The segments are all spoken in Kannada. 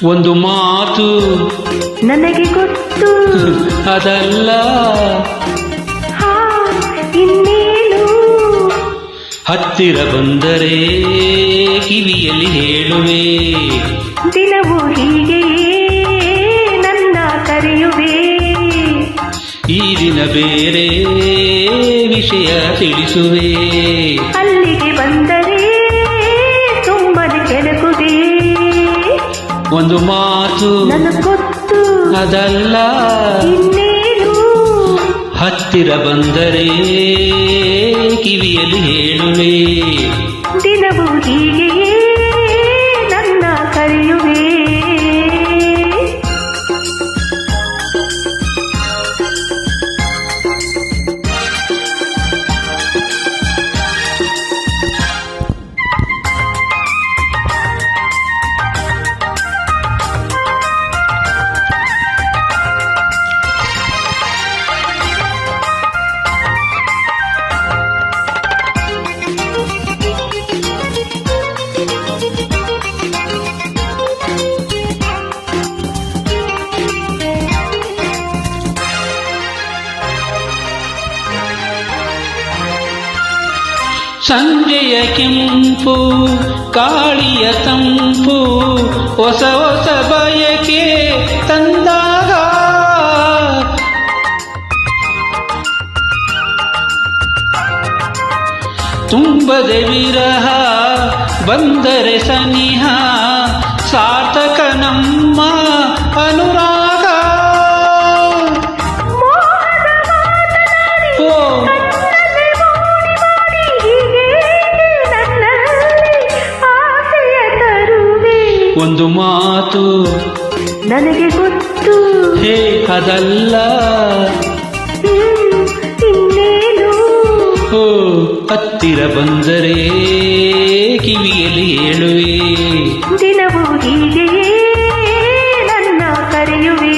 ಒಂದು ಮಾತು ನನಗೆ ಗೊತ್ತು, ಅದಲ್ಲ ಇನ್ನೇನು ಹತ್ತಿರ ಬಂದರೆ ಕಿವಿಯಲ್ಲಿ ಹೇಳುವೆ, ದಿನವೂ ಹೀಗೆಯೇ ನನ್ನ ಕರೆಯುವೆ. ಈ ದಿನ ಬೇರೆ ವಿಷಯ ತಿಳಿಸುವೆ, ಅಲ್ಲಿಗೆ ಬಂದರೆ ಸುಮ್ಮನೆ ಕೆಣಕುವೆ. ಒಂದು ಮಾತು ನನಗೆ ಗೊತ್ತು, ಅದಲ್ಲ ಇನ್ನೇನು ಹತ್ತಿರ ಬಂದರೆ ಕಿವಿಯಲ್ಲಿ ಹೇಳುವೆ, ದಿನವೂ ಹೀಗೆಯೇ ನನ್ನ ಕರೆಯುವೆ. ಸಂಜೆಯ ಕೆಂಪು ಗಾಳಿಯ ತಂಪು ಹೊಸ ಹೊಸ ಬಯಕೆ ತಂದಾಗ, ತುಂಬದೆ ವಿರಹ ಬಂದರೆ ಸನಿಹ ಸಾರ್ಥಕ ನಮ್ಮ ಅನುರಾಗ. ಓ ಒಂದು ಮಾತು ನನಗೆ ಗೊತ್ತು, ಹೇ ಅದಲ್ಲ ಇನ್ನೇನು ಓ ಹತ್ತಿರ ಬಂದರೆ ಕಿವಿಯಲ್ಲಿ ಹೇಳುವೆ, ದಿನವೂ ಹೀಗೆಯೇ ನನ್ನ ಕರೆಯುವೆ.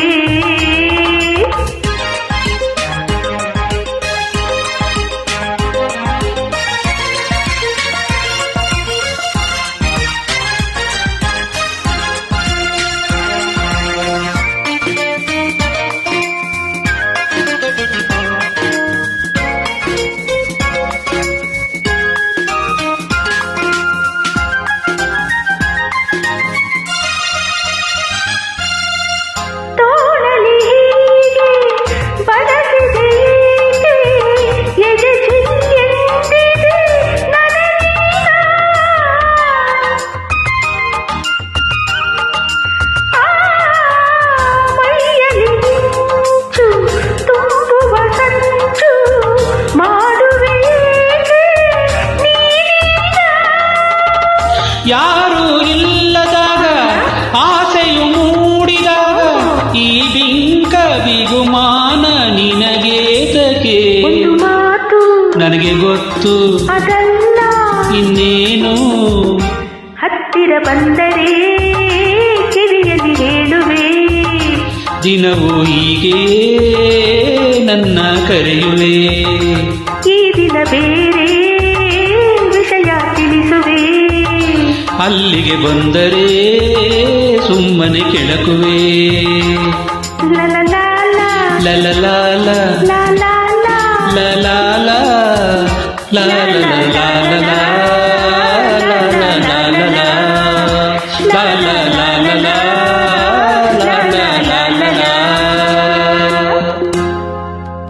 ಯಾರೂ ಇಲ್ಲದಾಗ ಆಸೆಯು ಮೂಡಿದಾಗ ಈ ಬಿಂಕ ಬಿಗುಮಾನ ನಿನಗೇತಕೆ. ಒಂದು ಮಾತು ನನಗೆ ಗೊತ್ತು, ಅದಲ್ಲ ಇನ್ನೇನು ಹತ್ತಿರ ಬಂದರೆ ಕಿವಿಯಲ್ಲಿ ಹೇಳುವೆ, ದಿನವೂ ಹೀಗೆ ನನ್ನ ಕರೆಯುವೆ, ಈ ದಿನ ಬೇರೆ ವಿಷಯ ತಿಳಿಸುವೆ. ಅಲ್ಲಿಗೆ ಬಂದರೆ ಸುಮ್ಮನೆ ಕೆಳಕುವೆ. ಲಲಲಾಲ ಲಲಲಾಲ ಲಾಲಾಲ ಲಲಾಲ ಲಲ